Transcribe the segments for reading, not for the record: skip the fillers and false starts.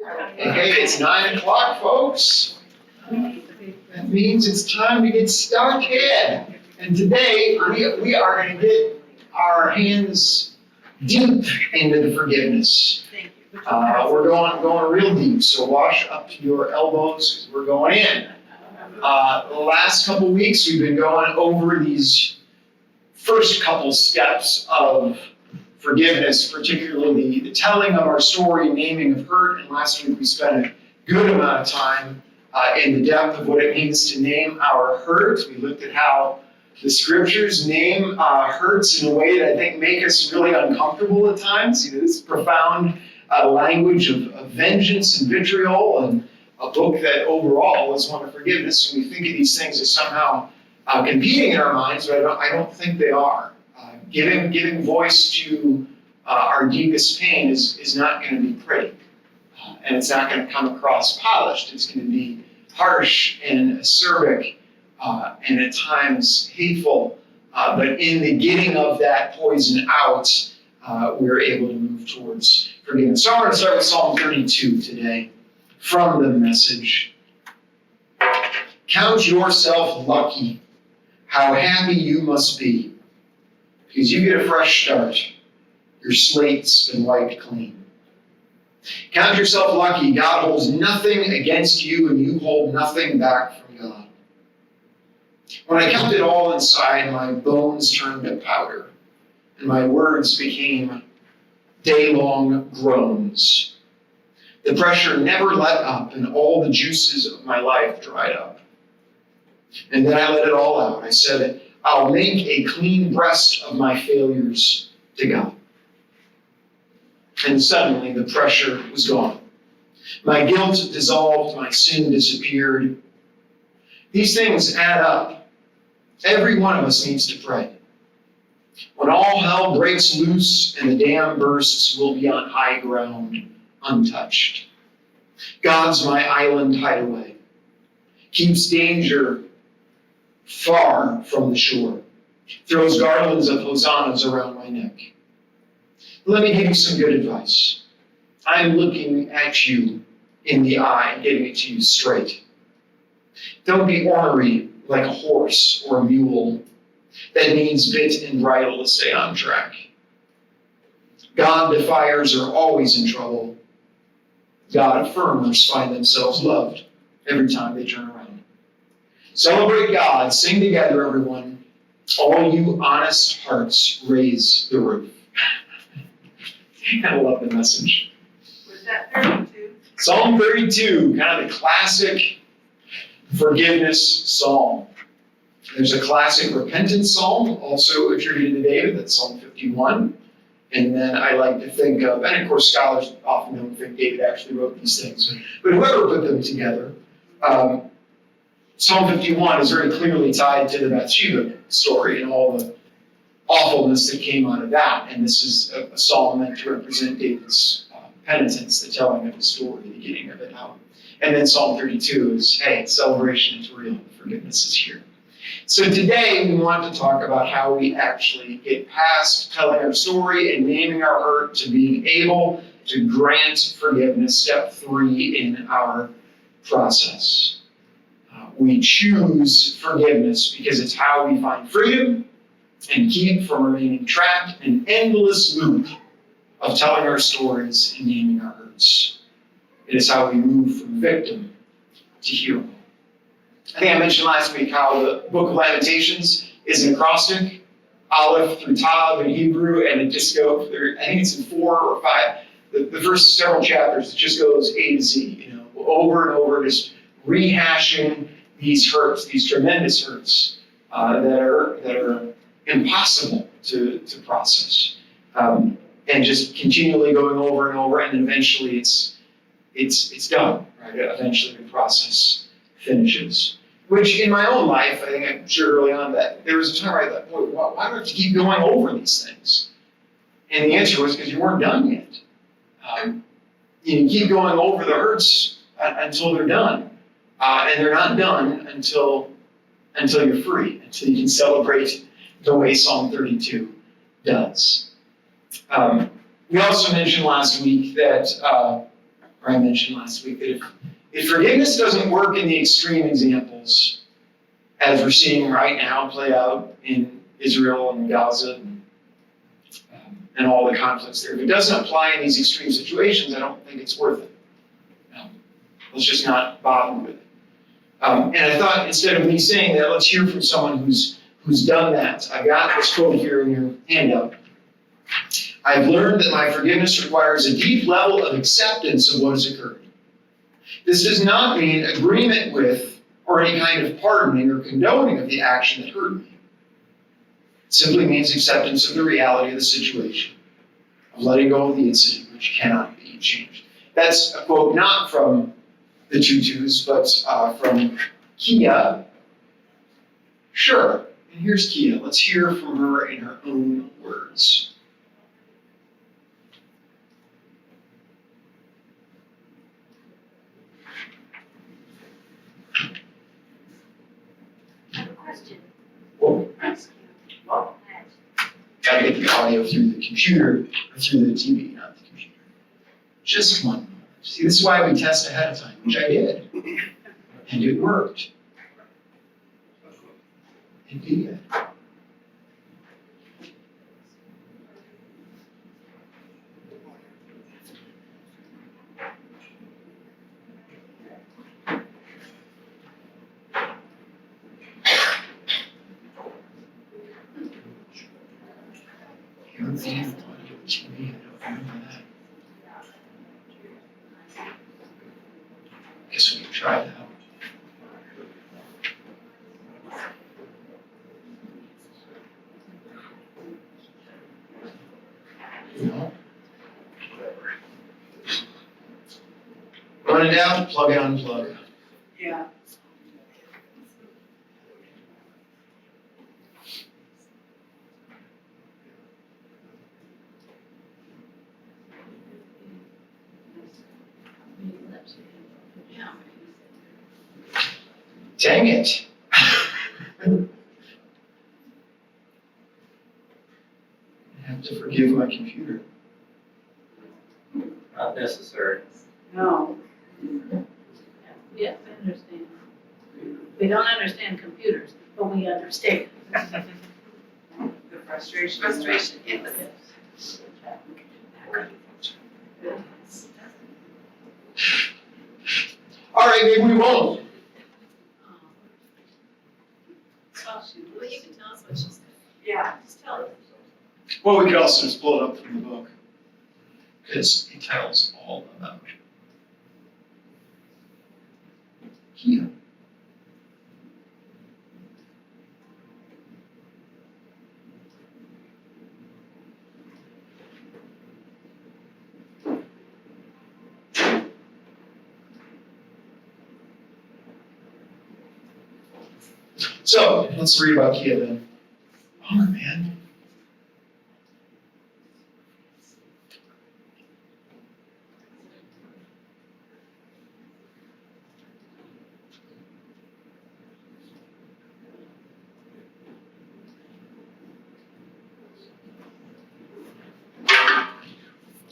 Okay, it's 9 o'clock, folks. That means it's time to get started. And today, we are going to get our hands deep into the forgiveness. We're going real deep, so wash up to your elbows because we're going in. The last couple weeks, we've been going over these first couple steps of forgiveness, particularly the telling of our story, naming of hurt. And last week, we spent a good amount of time in the depth of what it means to name our hurt. We looked at how the scriptures name hurts in a way that I think make us really uncomfortable at times. This profound language of vengeance and vitriol, and a book that overall is one of forgiveness. And we think of these things as somehow competing in our minds, but I don't think they are. Giving voice to our deepest pain is not going to be pretty. And it's not going to come across polished. It's going to be harsh and acerbic and at times hateful. But in the getting of that poison out, we're able to move towards forgiveness. So I want to start with Psalm 32 today from the Message. Count yourself lucky, how happy you must be, because you get a fresh start. Your slate's been wiped clean. Count yourself lucky. God holds nothing against you, and you hold nothing back from God. When I kept it all inside, my bones turned to powder, and my words became day-long groans. The pressure never let up, and all the juices of my life dried up. And then I let it all out. I said, I'll make a clean breast of my failures to God. And suddenly the pressure was gone. My guilt dissolved, my sin disappeared. These things add up. Every one of us needs to pray. When all hell breaks loose and the dam bursts, we'll be on high ground, untouched. God's my island hideaway. Keeps danger far from the shore. Throws garlands of hosannas around my neck. Let me give you some good advice. I'm looking at you in the eye and giving it to you straight. Don't be ornery like a horse or a mule that needs bit and bridle to stay on track. God defiers are always in trouble. God affirmers find themselves loved every time they turn around. Celebrate God. Sing together, everyone. All you honest hearts, raise the roof. I love the Message. Was that 32? Psalm 32, kind of the classic forgiveness psalm. There's a classic repentance psalm, also attributed to David, that's Psalm 51. And then I like to think of, and of course scholars often don't think David actually wrote these things, but whoever put them together, Psalm 51 is very clearly tied to the Bathsheba story and all the awfulness that came out of that. And this is a psalm meant to represent David's penitence, the telling of the story, the getting of it out. And then Psalm 32 is, hey, celebration is real, forgiveness is here. So today we want to talk about how we actually get past telling our story and naming our hurt to being able to grant forgiveness, step 3 in our process. We choose forgiveness because it's how we find freedom and keep from remaining trapped in an endless loop of telling our stories and naming our hurts. It is how we move from victim to hero. I think I mentioned last week how the book of Lamentations is an acrostic, Aleph through Tav in Hebrew, and it just goes, I think it's in 4 or 5, the first several chapters, it just goes A to Z, over and over, just rehashing these hurts, these tremendous hurts that are impossible to process, and just continually going over and over, and then eventually it's done. Right? Eventually, the process finishes. Which, in my own life, I think I shared early on that there was a time where I thought, boy, why do I have to keep going over these things? And the answer was because you weren't done yet. You keep going over the hurts until they're done. And they're not done until you're free, until you can celebrate the way Psalm 32 does. We also mentioned last week that or I mentioned last week, that if forgiveness doesn't work in the extreme examples, as we're seeing right now play out in Israel and Gaza and all the conflicts there, if it doesn't apply in these extreme situations, I don't think it's worth it. Let's just not bother with it. And I thought, instead of me saying that, let's hear from someone who's done that. I've got this quote here in your handout. I've learned that my forgiveness requires a deep level of acceptance of what has occurred. This does not mean agreement with or any kind of pardoning or condoning of the action that hurt me. It simply means acceptance of the reality of the situation, of letting go of the incident which cannot be changed. That's a quote not from the Tutus, but from Kia. Sure, and here's Kia. Let's hear from her in her own words. I have a question. Whoa. Well, Gotta get the audio through the computer, or through the TV, not the computer. Just one moment. See, this is why we test ahead of time, which I did. And it worked. It did. TV, I don't remember that. Guess we can try that. No. Run it out, plug it, unplug. Yeah. Dang it. I have to forgive my computer. Not necessary. No. yes, I understand. We don't understand computers, but we understand. The frustration. Frustration, yes. All right, maybe we won't. Well, you can tell us what she said. Yeah. Just tell us. Well, we could also just pull it up from the book, because it tells all about Kia. So, let's read about Kia then. Bummer, man.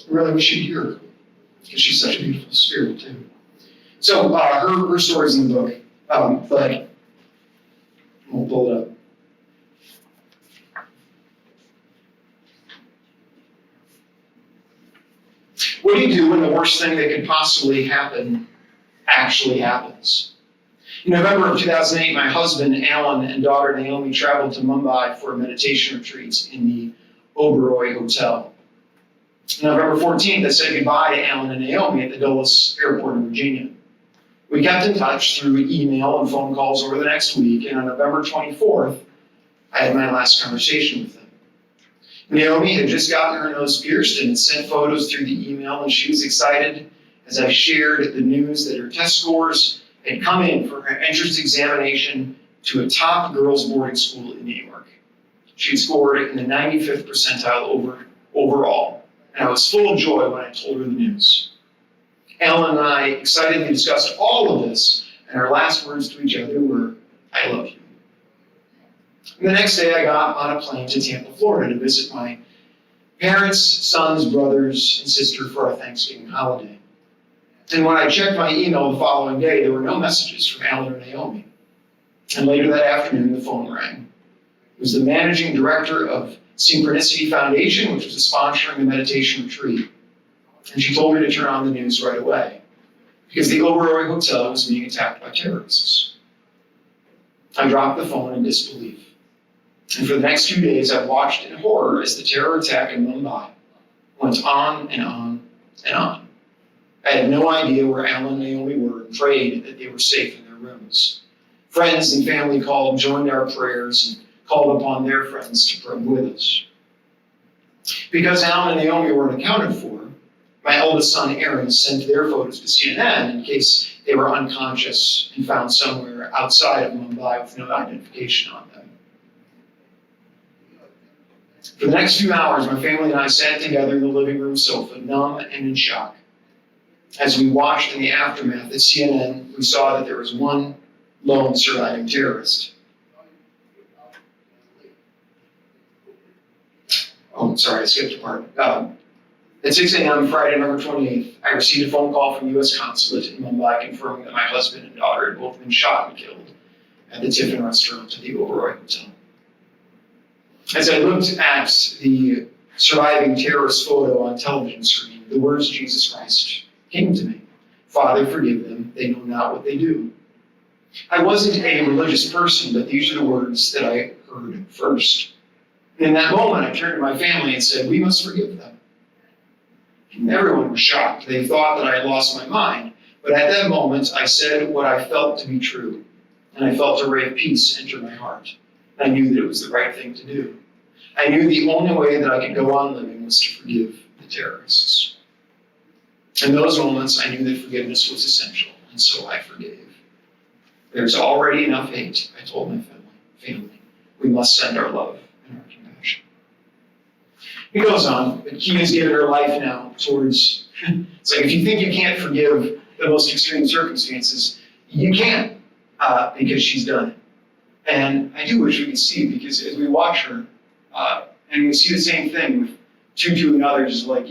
Really, we should hear her, because she's such a beautiful spirit, too. So, her story's in the book, but we'll pull it up. What do you do when the worst thing that could possibly happen actually happens? In November of 2008, my husband, Alan, and daughter, Naomi, traveled to Mumbai for a meditation retreat in the Oberoi Hotel. On November 14th, I said goodbye to Alan and Naomi at the Dulles Airport in Virginia. We kept in touch through email and phone calls over the next week, and on November 24th, I had my last conversation with them. Naomi had just gotten her nose pierced and had sent photos through the email, and she was excited as I shared the news that her test scores had come in for her entrance examination to a top girls' boarding school in New York. She had scored in the 95th percentile overall, and I was full of joy when I told her the news. Ellen and I excitedly discussed all of this, and our last words to each other were, "I love you." And the next day I got on a plane to Tampa, Florida to visit my parents, sons, brothers, and sister for our Thanksgiving holiday. And when I checked my email the following day, there were no messages from Alan or Naomi. And later that afternoon, the phone rang. It was the managing director of Synchronicity Foundation, which was sponsoring the meditation retreat. And she told me to turn on the news right away, because the Oberoi Hotel was being attacked by terrorists. I dropped the phone in disbelief. And for the next few days, I watched in horror as the terror attack in Mumbai went on and on and on. I had no idea where Alan and Naomi were and prayed that they were safe in their rooms. Friends and family called, joined our prayers, and called upon their friends to pray with us. Because Alan and Naomi weren't accounted for, my eldest son Aaron sent their photos to CNN in case they were unconscious and found somewhere outside of Mumbai with no identification on them. For the next few hours, my family and I sat together in the living room sofa, numb and in shock. As we watched in the aftermath at CNN, we saw that there was one lone surviving terrorist. Oh, sorry, I skipped a part. At 6 a.m. Friday, November 28th, I received a phone call from the U.S. Consulate in Mumbai confirming that my husband and daughter had both been shot and killed at the Tiffin restaurant at the Oberoi Hotel. As I looked at the surviving terrorist photo on television screen, the words Jesus Christ came to me. Father, forgive them. They know not what they do. I wasn't a religious person, but these are the words that I heard first. And in that moment, I turned to my family and said, we must forgive them. And everyone was shocked. They thought that I had lost my mind. But at that moment, I said what I felt to be true. And I felt a ray of peace enter my heart. I knew that it was the right thing to do. I knew the only way that I could go on living was to forgive the terrorists. In those moments, I knew that forgiveness was essential, and so I forgave. There's already enough hate, I told my family. We must send our love and our compassion. He goes on, but Keena's given her life now towards, it's like if you think you can't forgive the most extreme circumstances, you can't, because she's done it. And I do wish we could see, because as we watch her, and we see the same thing with Tutu and others, like,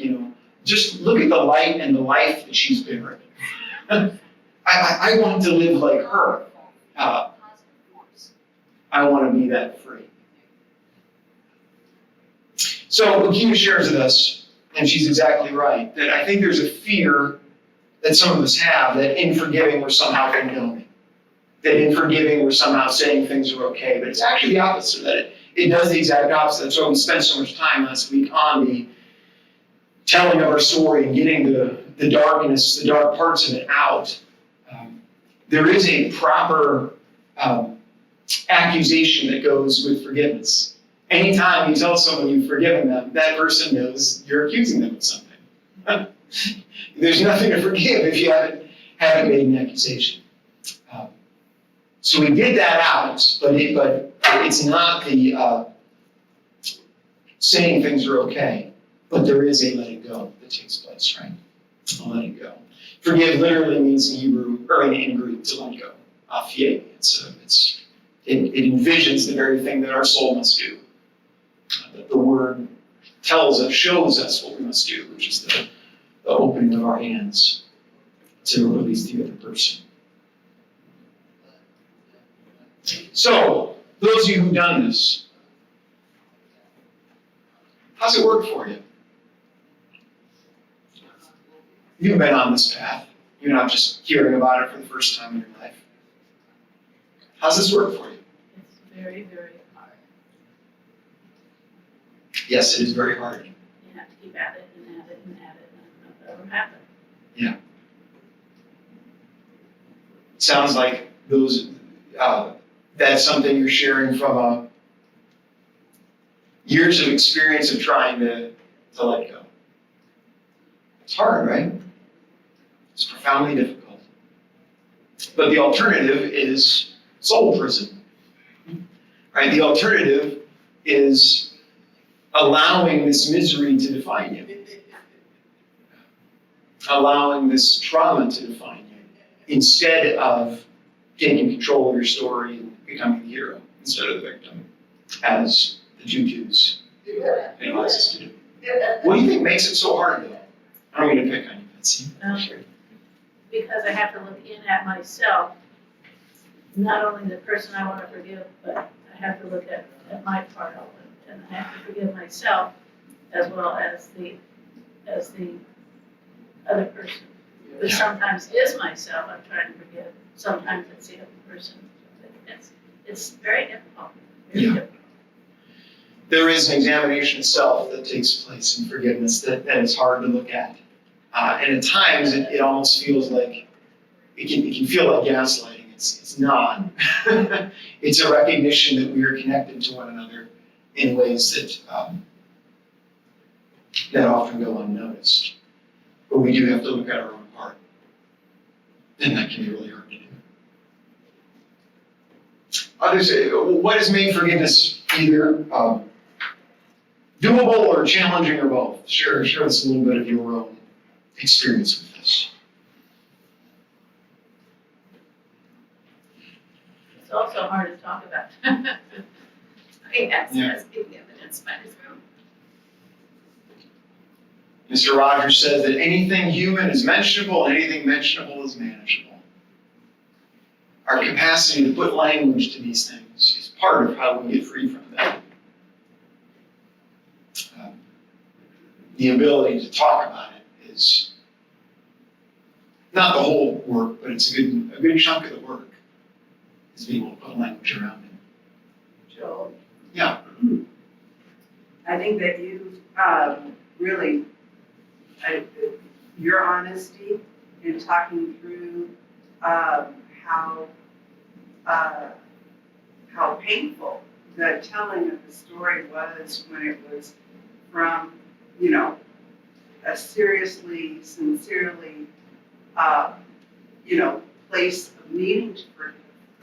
just look at the light and the life that she's buried. I want to live like her. I want to be that free. So Akina shares with us, and she's exactly right, that I think there's a fear that some of us have that in forgiving we're somehow condoning. That in forgiving we're somehow saying things are okay, but it's actually the opposite, that it does the exact opposite. That's why we spent so much time last week on the telling of our story and getting the darkness, the dark parts of it out. There is a proper accusation that goes with forgiveness. Anytime you tell someone you've forgiven them, that person knows you're accusing them of something. There's nothing to forgive if you haven't made an accusation. So we did that out, but it's not the saying things are okay, but there is a letting go that takes place, right? A letting go. Forgive literally means in Hebrew, or in Greek, to let go. Afie. It envisions the very thing that our soul must do. That the word tells us, shows us what we must do, which is the opening of our hands to release the other person. So, those of you who've done this, how's it work for you? You've been on this path. You're not just hearing about it for the first time in your life. How's this work for you? It's very, very hard. Yes, it is very hard. You have to keep at it and at it and at it, and it'll never happen. Yeah. Sounds like those. That's something you're sharing from years of experience of trying to let go. It's hard, right? It's profoundly difficult. But the alternative is soul prison. Right? The alternative is allowing this misery to define you. Allowing this trauma to define you. Instead of taking control of your story and becoming the hero instead of the victim, as the Tutus advise us to do. What do you think makes it so hard, though? I don't mean to pick on you, Betsy. No. Sure. because I have to look in at myself, not only the person I want to forgive, but I have to look at my part of it, and I have to forgive myself as well as the other person. But sometimes it's myself I'm trying to forgive, sometimes it's the other person. It's very difficult, very Yeah. difficult. There is an examination itself that takes place in forgiveness that is hard to look at. And at times, it almost feels like, it can feel like gaslighting. It's not. It's a recognition that we are connected to one another in ways that often go unnoticed. But we do have to look at our own part. And that can be really hard to do. Others say, what has made forgiveness either doable or challenging or both? Share with us a little bit of your own experience with this. It's also hard to talk about. Yes, give the evidence by his room. Mr. Rogers says that anything human is mentionable and anything mentionable is manageable. Our capacity to put language to these things is part of how we get free from them. The ability to talk about it is not the whole work, but it's a good chunk of the work, is being able to put language around it. Joel? Yeah. I think that you really, your honesty in talking through how painful the telling of the story was when it was from, a seriously, sincerely, place of needing to forgive.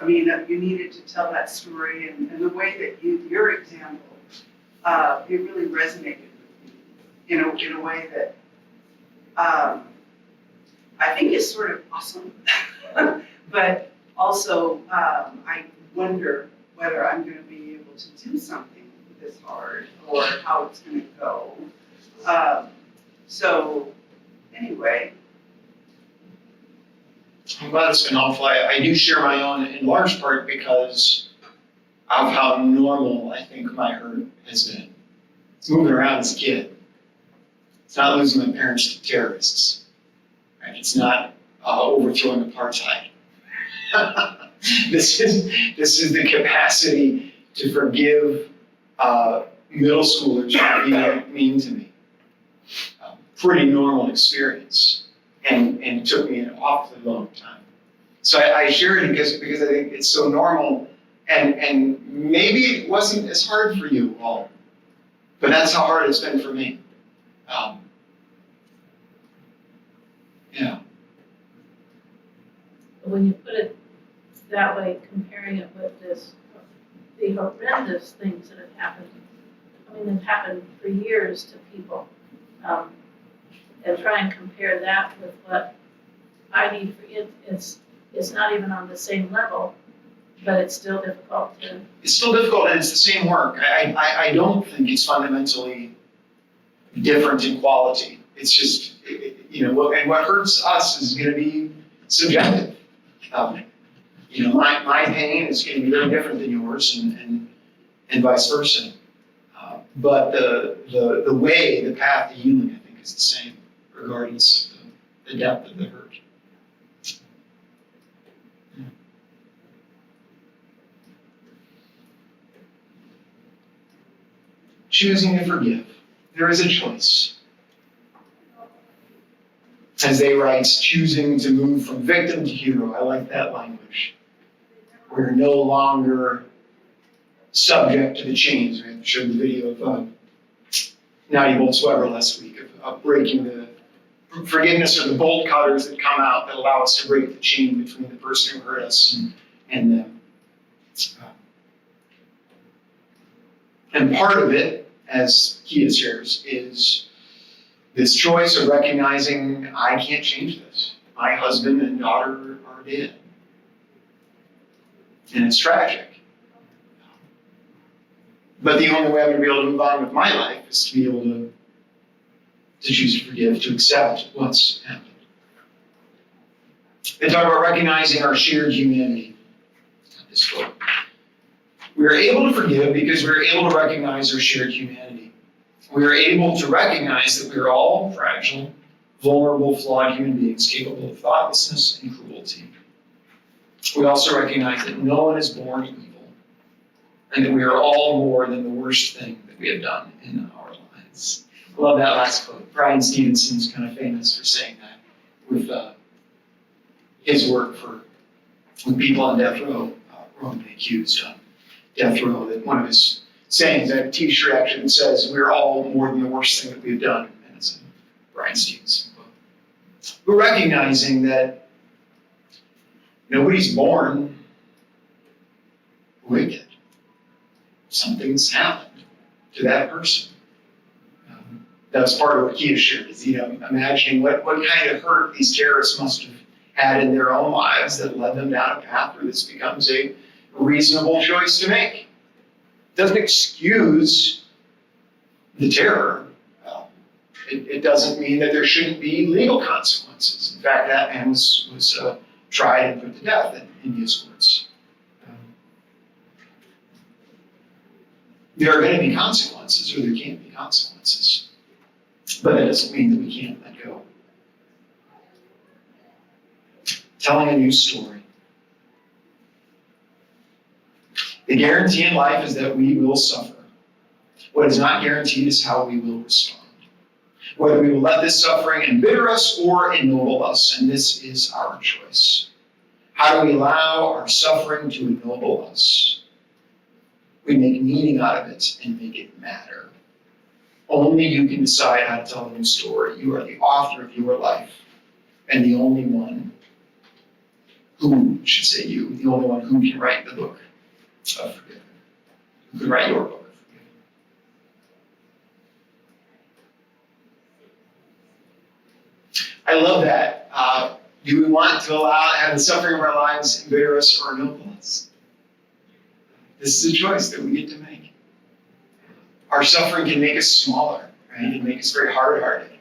I mean, you needed to tell that story, and the way that your example, it really resonated with me in a way that I think is sort of awesome. But also, I wonder whether I'm going to be able to do something this hard or how it's going to go. So, anyway. I'm glad it's been helpful. I do share my own in large part because of how normal I think my hurt has been. It's moving around as a kid. It's not losing my parents to terrorists. Right? It's not overthrowing apartheid. This is the capacity to forgive middle schoolers for being mean to me. Pretty normal experience, and it took me an awfully long time. So I share it because I think it's so normal, and maybe it wasn't as hard for you all, but that's how hard it's been for me. Yeah. When you put it that way, comparing it with the horrendous things that have happened, they've happened for years to people. And try and compare that with what I need for it, it's not even on the same level, but it's still difficult to. It's still difficult, and it's the same work. I don't think it's fundamentally different in quality. It's just, and what hurts us is going to be subjective. My pain is going to be very different than yours, and vice versa. But the way, the path to healing, I think, is the same, regardless of the depth of the hurt. Yeah. Choosing to forgive. There is a choice. As they write, choosing to move from victim to hero. I like that language. We're no longer subject to the chains. I showed the video of Natty Boltz-Weber last week of breaking the forgiveness or the bolt cutters that come out that allow us to break the chain between the person who hurt us and them. And part of it, as Kia shares, is this choice of recognizing I can't change this. My husband and daughter are dead. And it's tragic. But the only way I'm going to be able to move on with my life is to be able to choose to forgive, to accept what's happened. They talk about recognizing our shared humanity. This book. We are able to forgive because we are able to recognize our shared humanity. We are able to recognize that we are all fragile, vulnerable, flawed human beings capable of thoughtlessness and cruelty. We also recognize that no one is born evil, and that we are all more than the worst thing that we have done in our lives. I love that last quote. Brian Stevenson's kind of famous for saying that with his work with people on death row, wrongly accused on death row, that one of his sayings, that t-shirt actually says, we're all more than the worst thing that we've done, and it's a Brian Stevenson quote. We're recognizing that nobody's born wicked. Something's happened to that person. That's part of what he has shared, is imagining what kind of hurt these terrorists must have had in their own lives that led them down a path where this becomes a reasonable choice to make. It doesn't excuse the terror. It doesn't mean that there shouldn't be legal consequences. In fact, that man was tried and put to death in his words. There are going to be consequences, or there can't be consequences. But that doesn't mean that we can't let go. Telling a new story. The guarantee in life is that we will suffer. What is not guaranteed is how we will respond. Whether we will let this suffering embitter us or ennoble us, and this is our choice. How do we allow our suffering to ennoble us? We make meaning out of it and make it matter. Only you can decide how to tell a new story. You are the author of your life, and the only one the only one who can write the book of forgiving. Who can write your book of forgiving. I love that. Do we want to have the suffering of our lives embitter us or ennoble us? This is a choice that we get to make. Our suffering can make us smaller, right? It can make us very hard-hearted.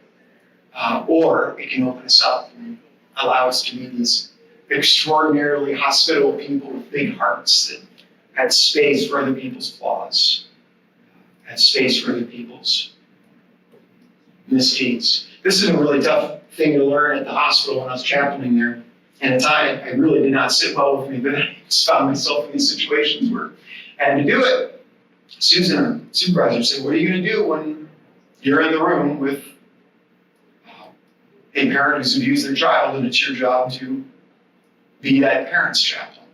Or it can open us up and allow us to be these extraordinarily hospitable people with big hearts that had space for other people's flaws, had space for other people's misdeeds. This is a really tough thing to learn at the hospital when I was chaplaining there. And at the time, it really did not sit well with me, but I just found myself in these situations where I had to do it. Susan, our supervisor, said, what are you going to do when you're in the room with a parent who's abused their child, and it's your job to be that parent's chaplain?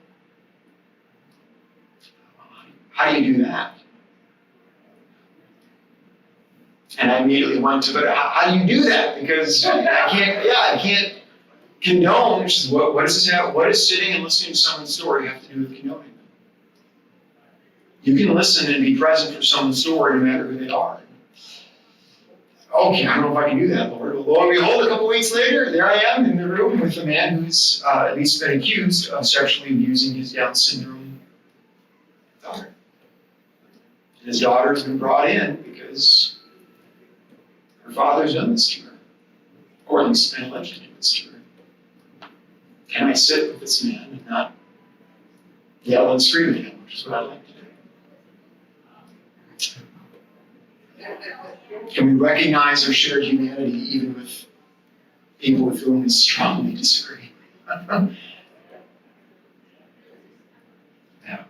How do you do that? And I immediately went to, but how do you do that? Because I can't condone, which is what does this have? What does sitting and listening to someone's story have to do with condoning them? You can listen and be present for someone's story no matter who they are. Okay, I don't know if I can do that, Lord. Well, lo and behold, a couple weeks later, there I am in the room with a man who's at least been accused of sexually abusing his Down syndrome daughter. And his daughter has been brought in because her father's done this to her, or at least been alleged to do this to her. Can I sit with this man and not yell and scream at him, which is what I like to do? Can we recognize our shared humanity even with people with whom we strongly disagree? Yeah.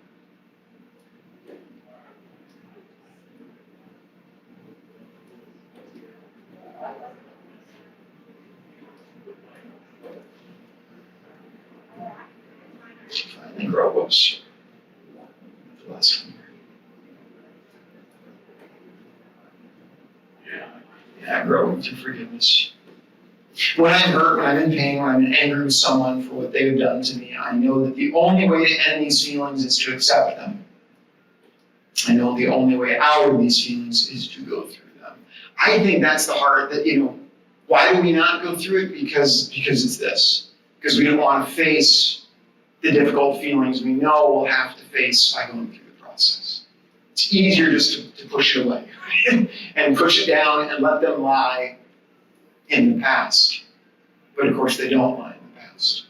Finally grow whoops. The last one. Yeah, growing through forgiveness. When I'm hurt, when I'm in pain, when I'm angry with someone for what they have done to me, I know that the only way to end these feelings is to accept them. I know the only way out of these feelings is to go through them. I think that's the heart that, why do we not go through it? Because it's this. Because we don't want to face the difficult feelings we know we'll have to face by going through the process. It's easier just to push it away, right? And push it down and let them lie in the past. But of course they don't lie in the past.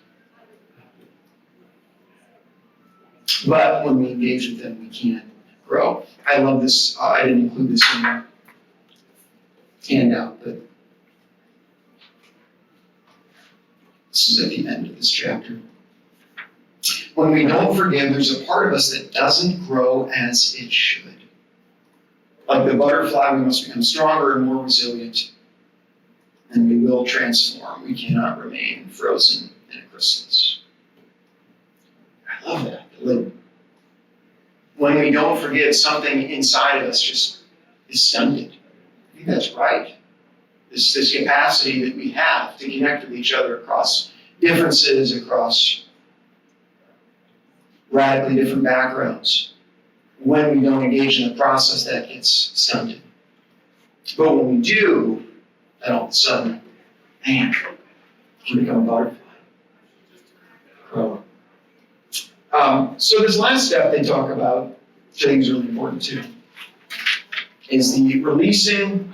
But when we engage with them, we can grow. I love this. I didn't include this in the handout, but this is at the end of this chapter. When we don't forgive, there's a part of us that doesn't grow as it should. Like the butterfly, we must become stronger and more resilient, and we will transform. We cannot remain frozen in a chrysalis. I love that. Like, when we don't forgive, something inside of us just is stunted. I think that's right. This capacity that we have to connect with each other across differences, across radically different backgrounds. When we don't engage in the process, that gets stunted. But when we do, then all of a sudden, man, we become a butterfly. So this last step they talk about, which I think is really important too, is the releasing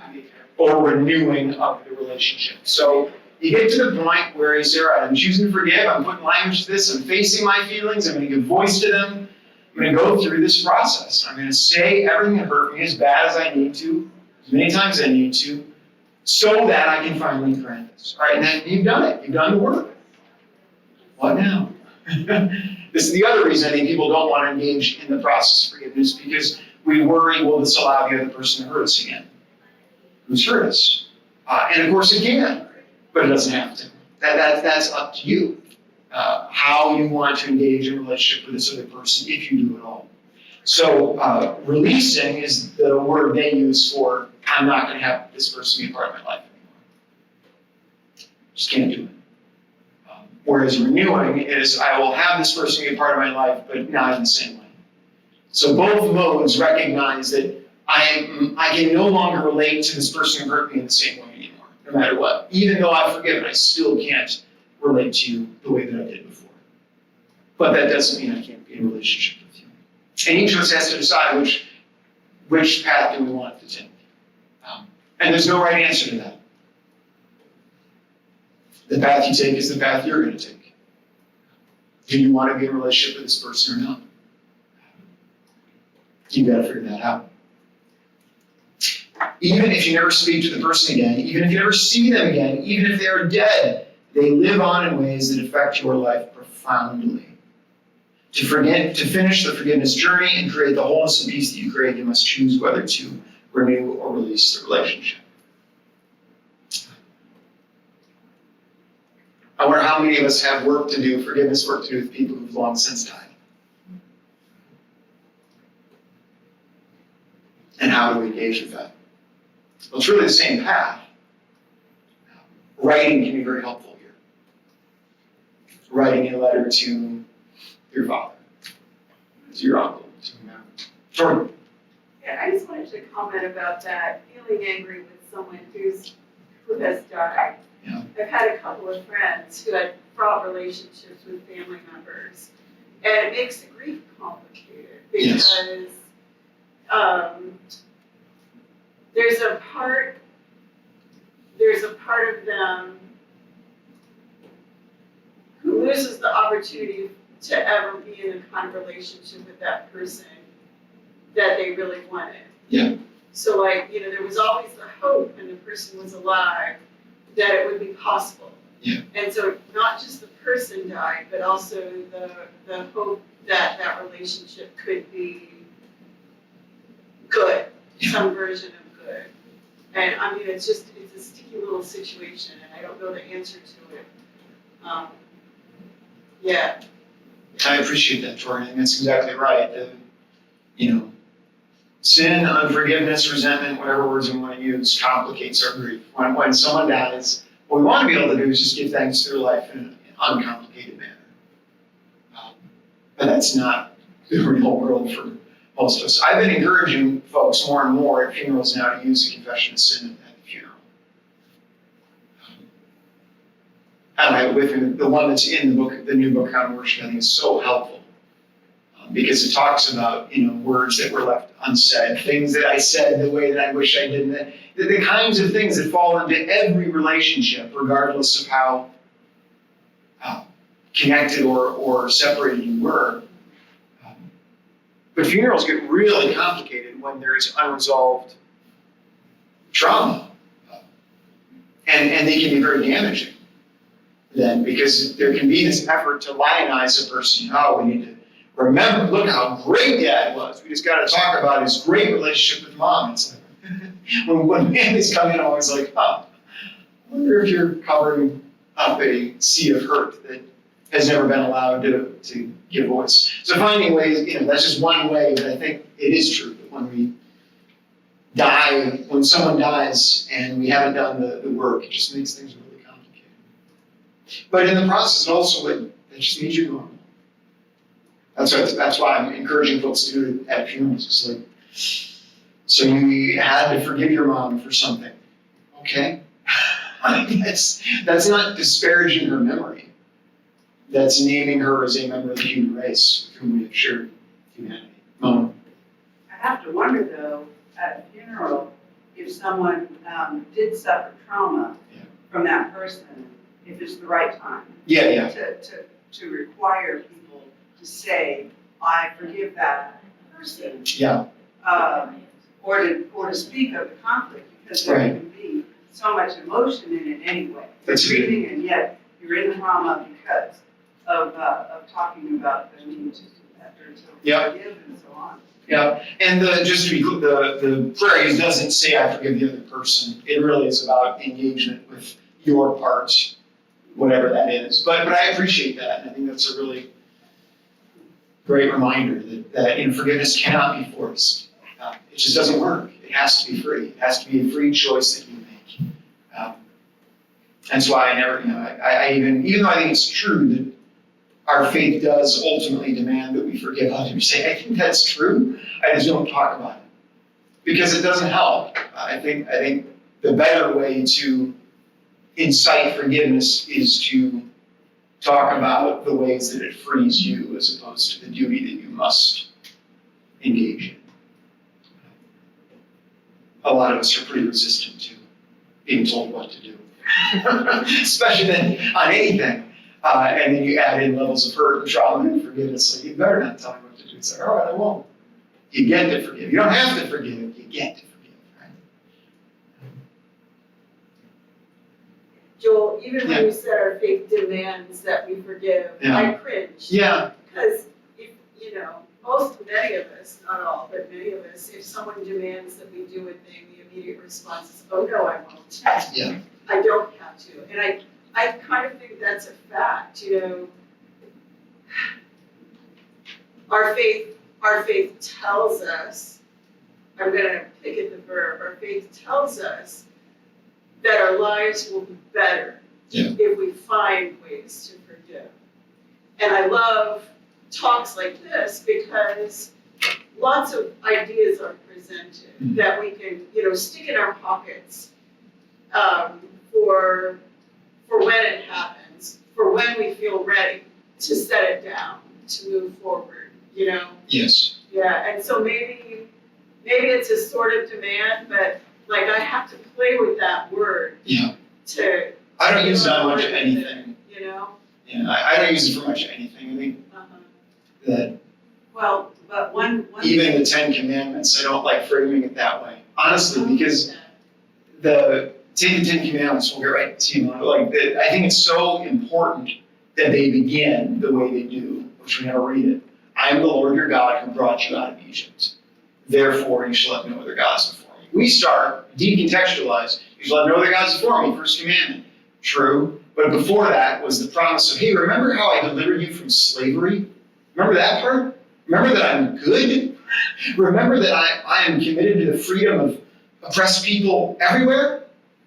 or renewing of the relationship. So you get to the point where you say, all right, I'm choosing to forgive, I'm putting language to this, I'm facing my feelings, I'm going to give voice to them, I'm going to go through this process. I'm going to say everything that hurt me as bad as I need to, as many times as I need to, so that I can finally correct this. All right, and then you've done it. You've done the work. What now? This is the other reason I think people don't want to engage in the process of forgiveness, because we worry, will this allow the other person to hurt us again? Who's hurt us? And of course it can, but it doesn't have to. That's up to you. How you want to engage in a relationship with this other person, if you do at all. So releasing is the word they use for, I'm not going to have this person be a part of my life anymore. Just can't do it. Whereas renewing is, I will have this person be a part of my life, but not in the same way. So both modes recognize that I can no longer relate to this person who hurt me in the same way anymore, no matter what. Even though I've forgiven, I still can't relate to you the way that I did before. But that doesn't mean I can't be in a relationship with you. And each of us has to decide which path do we want to take. And there's no right answer to that. The path you take is the path you're going to take. Do you want to be in a relationship with this person or not? You've got to figure that out. Even if you never speak to the person again, even if you never see them again, even if they are dead, they live on in ways that affect your life profoundly. To finish the forgiveness journey and create the wholeness and peace that you create, you must choose whether to renew or release the relationship. I wonder how many of us have work to do, forgiveness work to do with people who've long since died. And how do we engage with that? Well, it's really the same path. Writing can be very helpful here. Writing a letter to your father, to your uncle, to whomever. Jordan. Yeah, I just wanted to comment about that, feeling angry with someone who has died. Yeah. I've had a couple of friends who had fraught relationships with family members, and it makes the grief complicated because there's a part of them who loses the opportunity to ever be in a kind of relationship with that person that they really wanted. Yeah. So there was always the hope when the person was alive that it would be possible. Yeah. And so not just the person died, but also the hope that that relationship could be good, some version of good. And I mean, it's a sticky little situation, and I don't know the answer to it. Yeah. I appreciate that, Tori. I think that's exactly right. Sin, unforgiveness, resentment, whatever words we want to use, complicates our grief. When someone dies, what we want to be able to do is just give thanks to their life in an uncomplicated manner. But that's not the real world for most of us. I've been encouraging folks more and more at funerals now to use the confession of sin at the funeral. I don't have it with me. The one that's in the book, the new book on worship, I think is so helpful. Because it talks about, words that were left unsaid, things that I said the way that I wish I didn't. The kinds of things that fall into every relationship, regardless of how connected or separated you were. But funerals get really complicated when there's unresolved trauma. And they can be very damaging then, because there can be this effort to lionize a person. Oh, we need to remember, look how great Dad was. We just got to talk about his great relationship with Mom. It's like, when families come in, I'm always like, oh, I wonder if you're covering up a sea of hurt that has never been allowed to give voice. So finding ways, that's just one way, but I think it is true that when we die, when someone dies and we haven't done the work, it just makes things really complicated. But in the process, also, it just means you're normal. That's why I'm encouraging folks to do it at funerals. It's like, so you had to forgive your mom for something. Okay? That's not disparaging her memory. That's naming her as a member of the human race with whom we have shared humanity. Mom. I have to wonder though, at a funeral, if someone did suffer trauma from that person, if it's the right time. Yeah. To require people to say, I forgive that person. Yeah. Or to speak of the conflict, because there Right. can be so much emotion in it anyway. That's You're good. grieving, and yet you're in trauma because of talking about the need to do that, or to Yeah. forgive and so on. Yeah, and just to be clear, the prayer doesn't say I forgive the other person. It really is about engagement with your part, whatever that is. But I appreciate that, and I think that's a really great reminder that forgiveness cannot be forced. It just doesn't work. It has to be free. It has to be a free choice that you make. That's why I never, I even though I think it's true that our faith does ultimately demand that we forgive others. I think that's true. I just don't talk about it because it doesn't help. I think the better way to incite forgiveness is to talk about the ways that it frees you as opposed to the duty that you must engage in. A lot of us are pretty resistant to being told what to do, especially then on anything. And then you add in levels of hurt and trauma and forgiveness. So you better not tell me what to do. It's like, all right, I won't. You get to forgive. You don't have to forgive. You get to forgive, right? Joel, even Yeah. when you said our faith demands that we forgive, Yeah. I cringed. Yeah. Because, many of us, not all, but many of us, if someone demands that we do a thing, the immediate response is, oh no, I won't. Yeah. I don't have to. And I kind of think that's a fact, Our faith tells us, I'm gonna pick at the verb, our faith tells us that our lives will be better if we find ways to forgive. And I love talks like this because lots of ideas are presented that we can, stick in our pockets for when it happens, for when we feel ready to set it down, to move forward, Yes. Yeah, and so maybe it's a sort of demand, but like I have to play with that word. Yeah. To. I don't use it on much of anything. Yeah, I don't use it for much of anything. I think that Well, but one even the Ten Commandments, I don't like framing it that way. Honestly, because take the Ten Commandments, we'll get right to you. I think it's so important that they begin the way they do, which we never read it. I am the Lord your God who brought you out of Egypt. Therefore, you shall have no other gods before me. We start, decontextualize, you shall have no other gods before me, first commandment. True, but before that was the promise of, hey, remember how I delivered you from slavery? Remember that part? Remember that I'm good? Remember that I am committed to the freedom of oppressed people everywhere?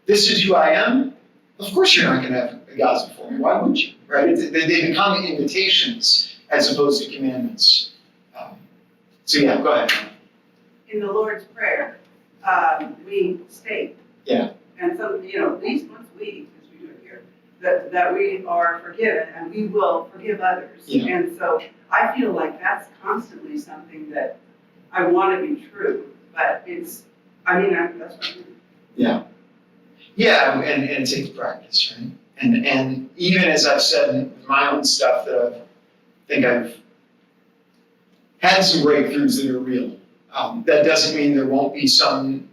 This is who I am? Of course you're not going to have gods before me. Why would you? Right? They become invitations as opposed to commandments. So yeah, go ahead. in the Lord's Prayer, we state. Yeah. And some, at least once a week, as we do it here, that we are forgiven and we will forgive others. Yeah. And so I feel like that's constantly something that I want to be true, but that's what I'm doing. Yeah. Yeah, and it takes practice, right? And even as I've said with my own stuff that I think I've had some breakthroughs that are real. That doesn't mean there won't be something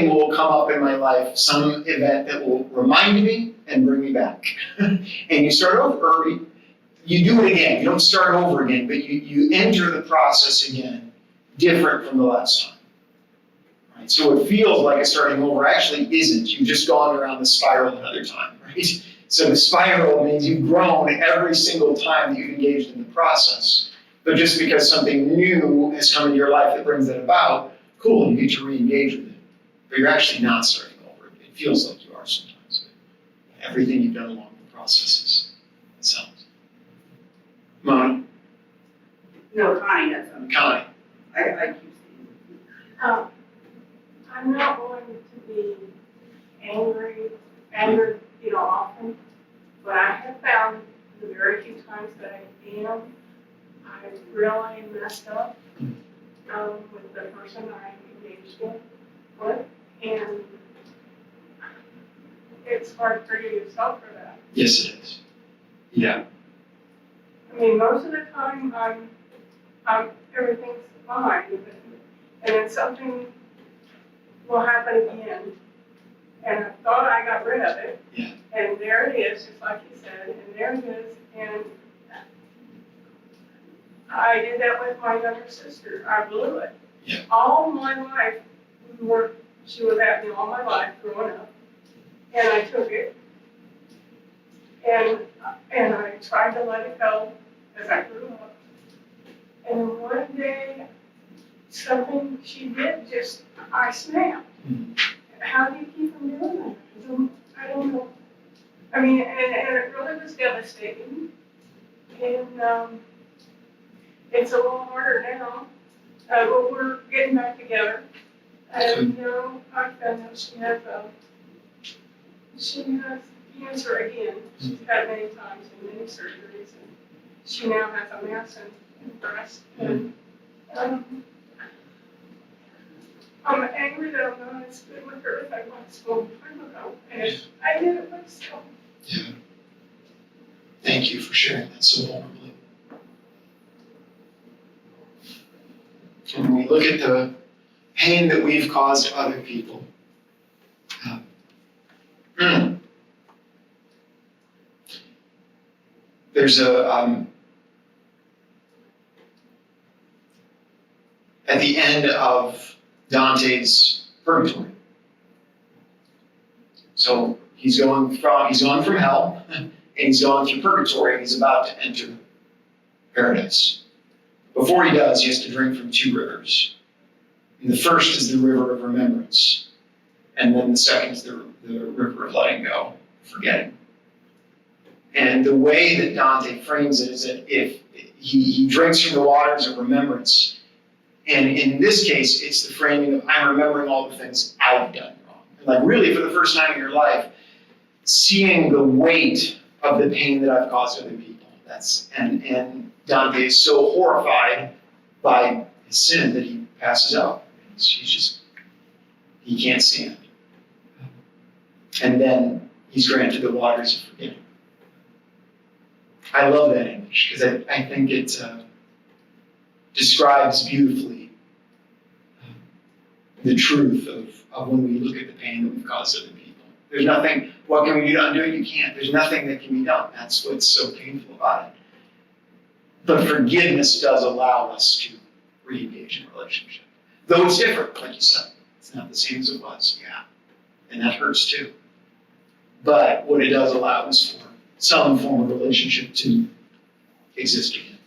will come up in my life, some event that will remind me and bring me back. And you start over, or you do it again. You don't start over again, but you enter the process again, different from the last time. Right? So it feels like it's starting over, actually isn't. You've just gone around the spiral another time, right? So the spiral means you've grown every single time that you've engaged in the process. But just because something new has come into your life that brings that about, cool, you get to re-engage with it. But you're actually not starting over. It feels like you are sometimes. But everything you've done along the process is sounds. Mona? No, Connie has something. Connie? I keep saying. I'm not going to be angered, often, but I have found the very few times that I am, I really messed up, with the person I engaged with, and it's hard for you to suffer that. Yes, it is. Yeah. I mean, most of the time, everything's fine, and then something will happen again, and I thought I got rid of it. Yeah. And there it is, just like you said, and there it is, and I did that with my younger sister. I blew it. Yeah. All my life, she was at me all my life growing up, and I took it, and I tried to let it go as I grew up. And one day, something she did, I snapped. Mm-hmm. How do you keep from doing that? I don't know. I mean, and it really was devastating. And it's a little harder now. But we're getting back together. And I found out she has cancer again. She's had many times and many surgeries. And she now has a mass in breast. And I'm angry that I'm not as good with her as I was a long time ago. And I did it myself. Yeah. Thank you for sharing that so vulnerably. And when we look at the pain that we've caused to other people, there's at the end of Dante's Purgatory. So he's gone from hell, and he's gone through purgatory, and he's about to enter paradise. Before he does, he has to drink from two rivers. And the first is the river of remembrance, and then the second is the river of letting go, forgetting. And the way that Dante frames it is that if he drinks from the waters of remembrance, and in this case, it's the framing of I'm remembering all the things I've done wrong. And like really, for the first time in your life, seeing the weight of the pain that I've caused other people. And Dante is so horrified by his sin that he passes out. He can't stand. And then he's granted the waters of forgetting. I love that image because I think it describes beautifully the truth of when we look at the pain that we've caused other people. There's nothing, what can we do to undo it? You can't. There's nothing that can be done. That's what's so painful about it. But forgiveness does allow us to re-engage in a relationship. Though it's different, like you said. It's not the same as it was, yeah. And that hurts too. But what it does allow is for some form of relationship to exist again.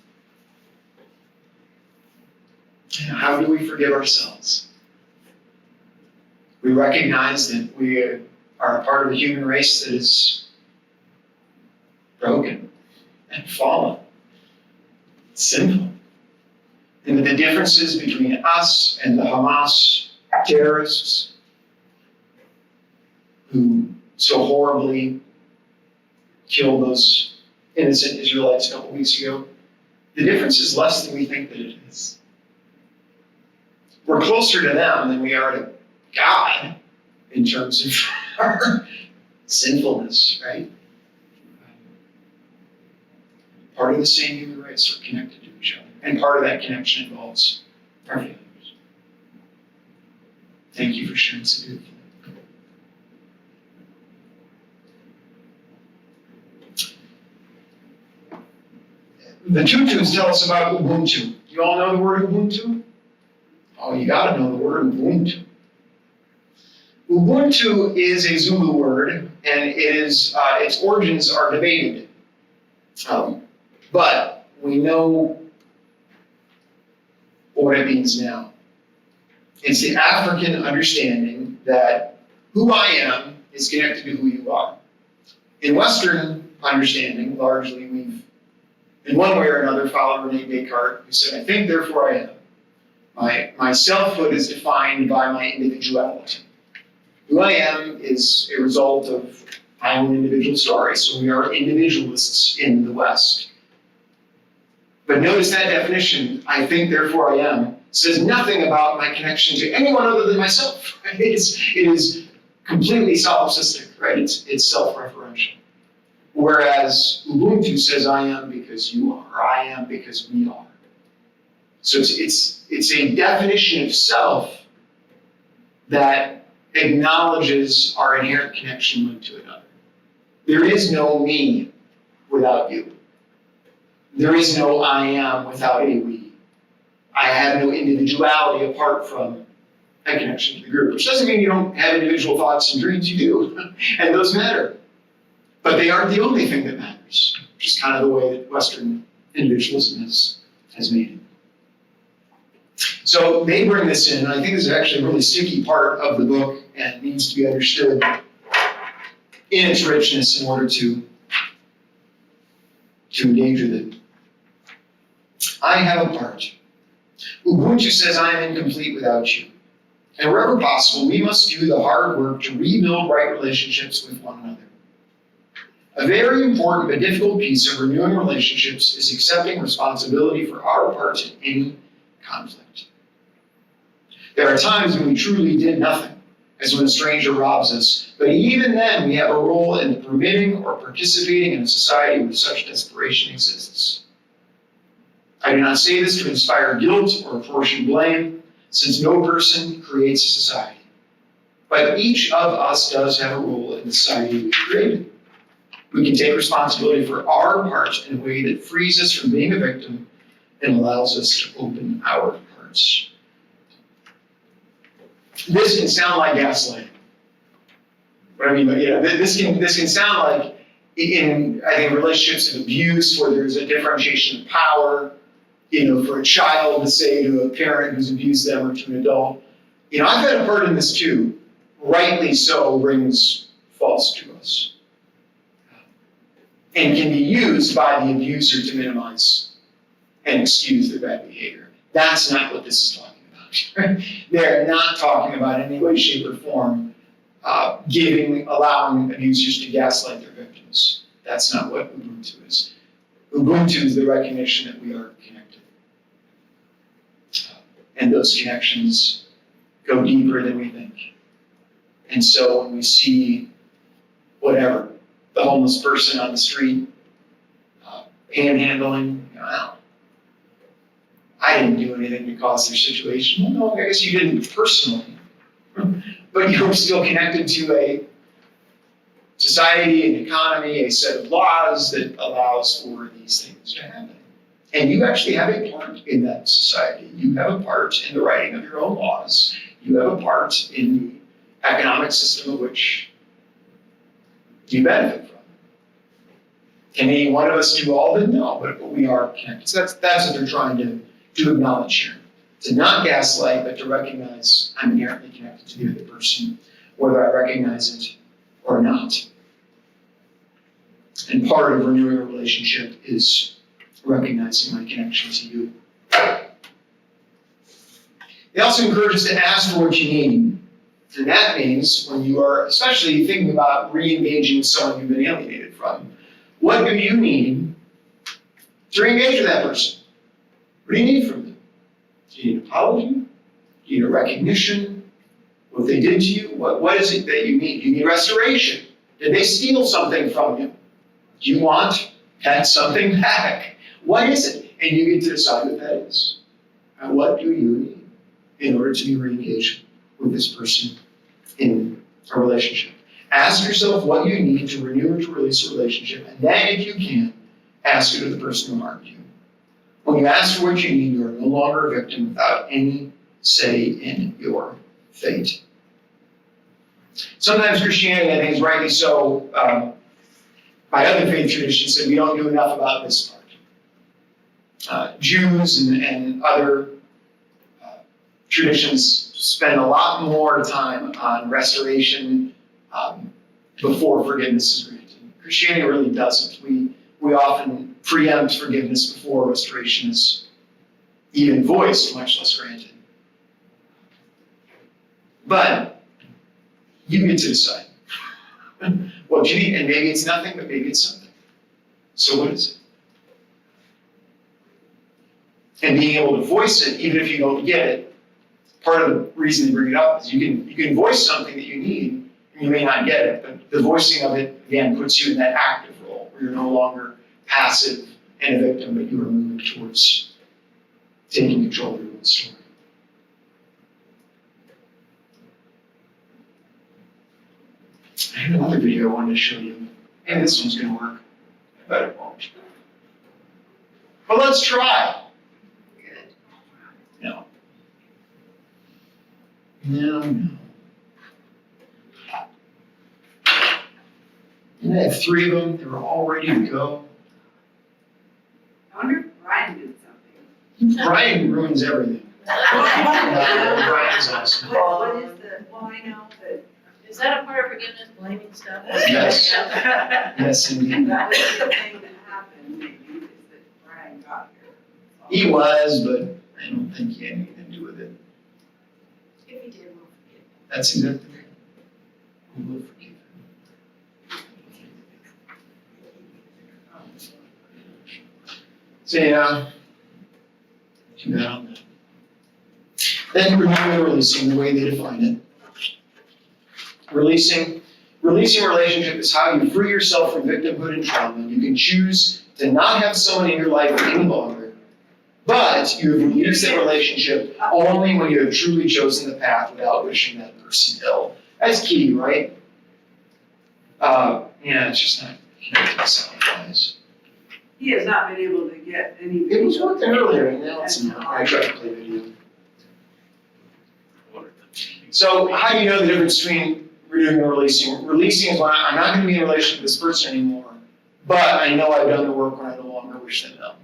And how do we forgive ourselves? We recognize that we are a part of a human race that is broken and fallen, sinful. And that the differences between us and the Hamas terrorists who so horribly killed those innocent Israelites a couple weeks ago, the difference is less than we think that it is. We're closer to them than we are to God in terms of our sinfulness, right? Part of the same human race, are connected to each other. And part of that connection involves our failures. Thank you for sharing so beautifully. The tutus tell us about Ubuntu. You all know the word Ubuntu? Oh, you gotta know the word Ubuntu. Ubuntu is a Zulu word, and its origins are debated. But we know what it means now. It's the African understanding that who I am is connected to who you are. In Western understanding, largely, we've, in one way or another, followed Rene Descartes, who said, I think, therefore I am. My selfhood is defined by my individuality. Who I am is a result of my own individual story, so we are individualists in the West. But notice that definition, I think, therefore I am, says nothing about my connection to anyone other than myself. Right? It is completely solipsistic, right? It's self-referential. Whereas Ubuntu says I am because you are, or I am because we are. So it's a definition of self that acknowledges our inherent connection one to another. There is no me without you. There is no I am without a we. I have no individuality apart from a connection to the group, which doesn't mean you don't have individual thoughts and dreams, you do, and those matter. But they aren't the only thing that matters, which is kind of the way that Western individualism has made it. So they bring this in, and I think this is actually a really sticky part of the book and needs to be understood in its richness in order to engage with it. I have a part. Ubuntu says I am incomplete without you. And wherever possible, we must do the hard work to rebuild right relationships with one another. A very important but difficult piece of renewing relationships is accepting responsibility for our part in any conflict. There are times when we truly did nothing, as when a stranger robs us, but even then we have a role in permitting or participating in a society where such desperation exists. I do not say this to inspire guilt or apportion blame, since no person creates a society. But each of us does have a role in the society we created. We can take responsibility for our part in a way that frees us from being a victim and allows us to open our hearts. This can sound like gaslighting. What I mean by, this can sound like in, I think, relationships of abuse where there's a differentiation of power, for a child to say to a parent who's abused them or to an adult. I've had a part in this too. Rightly so, rings false to us. And can be used by the abuser to minimize and excuse their bad behavior. That's not what this is talking about. They're not talking about in any way, shape, or form allowing abusers to gaslight their victims. That's not what Ubuntu is. Ubuntu is the recognition that we are connected. And those connections go deeper than we think. And so when we see whatever, the homeless person on the street, panhandling, I didn't do anything to cause their situation. Well, no, I guess you didn't personally. But you're still connected to a society, an economy, a set of laws that allows for these things to happen. And you actually have a part in that society. You have a part in the writing of your own laws. You have a part in the economic system of which you benefit from. Can any one of us do all of it? No, but we are connected. So that's what they're trying to acknowledge here. To not gaslight, but to recognize I'm inherently connected to the other person, whether I recognize it or not. And part of renewing a relationship is recognizing my connection to you. They also encourage us to ask for what you need. And that means when you are especially thinking about re-engaging with someone you've been alienated from, what do you need to re-engage with that person? What do you need from them? Do you need an apology? Do you need a recognition? What they did to you? What is it that you need? Do you need restoration? Did they steal something from you? Do you want something back? What is it? And you get to decide what that is. And what do you need in order to be re-engaged with this person in a relationship? Ask yourself what you need to renew or to release a relationship, and then, if you can, ask it of the person who harmed you. When you ask for what you need, you are no longer a victim without any say in your fate. Sometimes Christianity, I think, is rightly so, by other faith traditions, that we don't do enough about this part. Jews and other traditions spend a lot more time on restoration before forgiveness is granted. Christianity really doesn't. We often preempt forgiveness before restoration is even voiced, much less granted. But you get to decide what you need, and maybe it's nothing, but maybe it's something. So what is it? And being able to voice it, even if you don't get it, part of the reason to bring it up is you can voice something that you need, and you may not get it, but the voicing of it, again, puts you in that active role, where you're no longer passive and a victim, but you are moving towards taking control of your own story. I have another video I wanted to show you. Maybe this one's going to work, but it won't. But let's try. Good. No. No. And I have 3 of them. They were all ready to go. I wonder if Brian did something. Brian ruins everything. Brian's awesome. What is I know that. Is that a part of forgiveness, blaming stuff? Yes. Yes, indeed. That was the thing that happened, maybe, is that Brian got here. He was, but I don't think he had anything to do with it. If he did, we'll forgive. That's exactly right. We will forgive him. So yeah, too bad on that. Then renewing and releasing, the way they define it. Releasing relationship is how you free yourself from victimhood and trauma. You can choose to not have someone in your life any longer, but you have released that relationship only when you have truly chosen the path without wishing that person ill. That's key, right? It's just not connected to sound wise. He has not been able to get any. It was working earlier, and now it's not. I tried to play video. So how do you know the difference between renewing and releasing? Releasing is when I'm not going to be in a relationship with this person anymore, but I know I've done the work when I no longer wish them ill.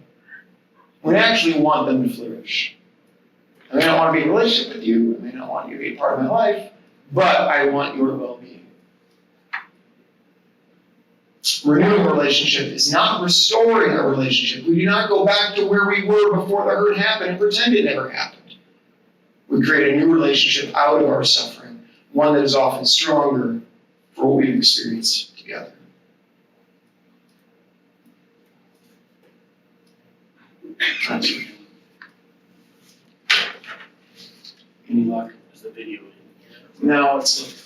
We actually want them to flourish. I may not want to be in a relationship with you, I may not want you to be a part of my life, but I want your well-being. Renewing a relationship is not restoring a relationship. We do not go back to where we were before the hurt happened and pretend it never happened. We create a new relationship out of our suffering, one that is often stronger for what we've experienced together. Any luck? Is the video in? No, it's up there.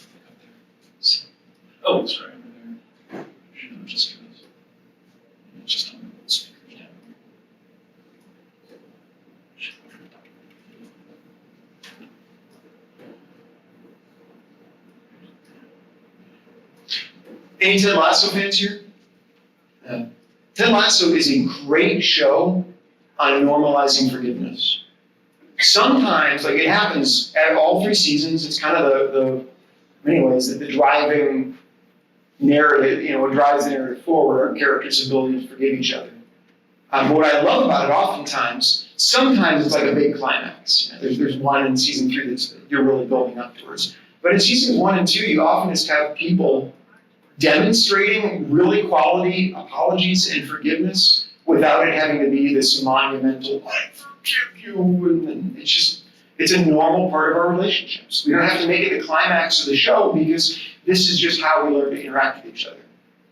So, Oh, it's right. over there. No, just because. Just on the speakers down. Any Ted Lasso fans here? Ted Lasso is a great show on normalizing forgiveness. Sometimes, like it happens at all 3 seasons, it's kind of the many ways, the driving narrative, what drives the narrative forward, our characters' ability to forgive each other. What I love about it oftentimes, sometimes it's like a big climax. There's one in season 3 that you're really building up towards. But in seasons 1 and 2, you often just have people demonstrating really quality apologies and forgiveness without it having to be this monumental, I forgive you, and it's a normal part of our relationships. We don't have to make it the climax of the show because this is just how we learn to interact with each other.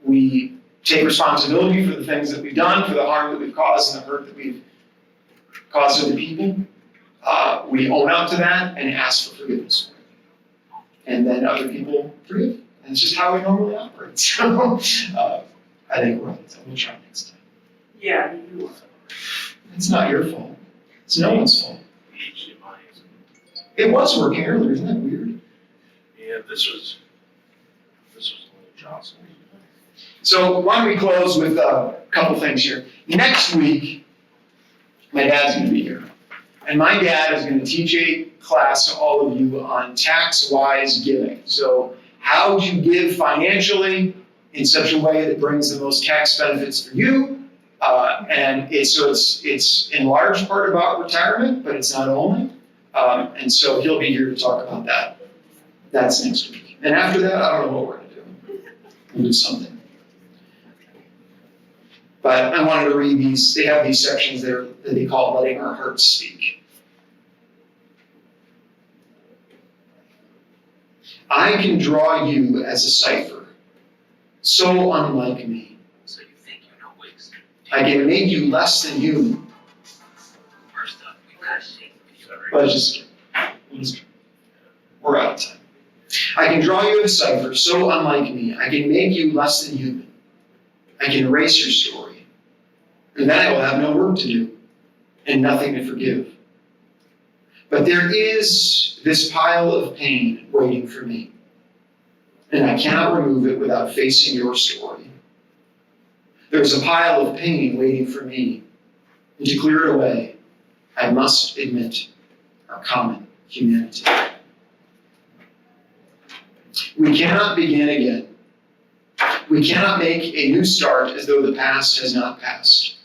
We take responsibility for the things that we've done, for the harm that we've caused and the hurt that we've caused other people. We own up to that and ask for forgiveness for it. And then other people forgive. And it's just how we normally operate. So I think we'll try next time. Yeah, you are. It's not your fault. It's no one's fault. HDMI is, It was working earlier, isn't that weird? yeah, this was a little jostled. So why don't we close with a couple things here. Next week, my dad's gonna be here. And my dad is gonna teach a class to all of you on tax-wise giving. So how to give financially in such a way that brings the most tax benefits for you. And it's in large part about retirement, but it's not only. And so he'll be here to talk about that. That's next week. And after that, I don't know what we're gonna do. We'll do something. But I wanted to read these. They have these sections there that they call letting our hearts speak. I can draw you as a cipher, so unlike me. So you think you know ways. I can make you less than human. First up, we gotta shake you. Let's just, we're out of time. I can draw you as a cipher, so unlike me. I can make you less than human. I can erase your story. And then I will have no work to do and nothing to forgive. But there is this pile of pain waiting for me. And I cannot remove it without facing your story. There's a pile of pain waiting for me. And to clear it away, I must admit our common humanity. We cannot begin again. We cannot make a new start as though the past has not passed.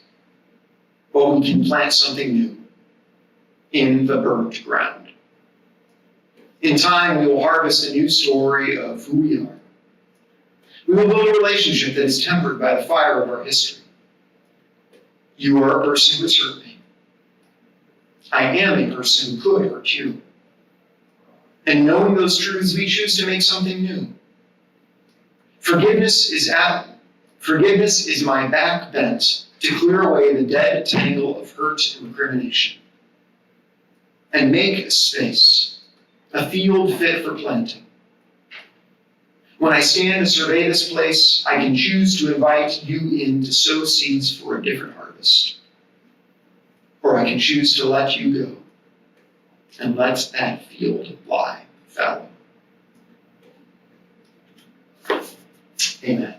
But we can plant something new in the burnt ground. In time, we will harvest a new story of who we are. We will build a relationship that is tempered by the fire of our history. You are a person who has hurt me. I am a person who could hurt you. And knowing those truths, we choose to make something new. Forgiveness is my back bent to clear away the dead tangle of hurt and recrimination, and make a space, a field fit for planting. When I stand to survey this place, I can choose to invite you in to sow seeds for a different harvest. Or I can choose to let you go and let that field lie fallow. Amen.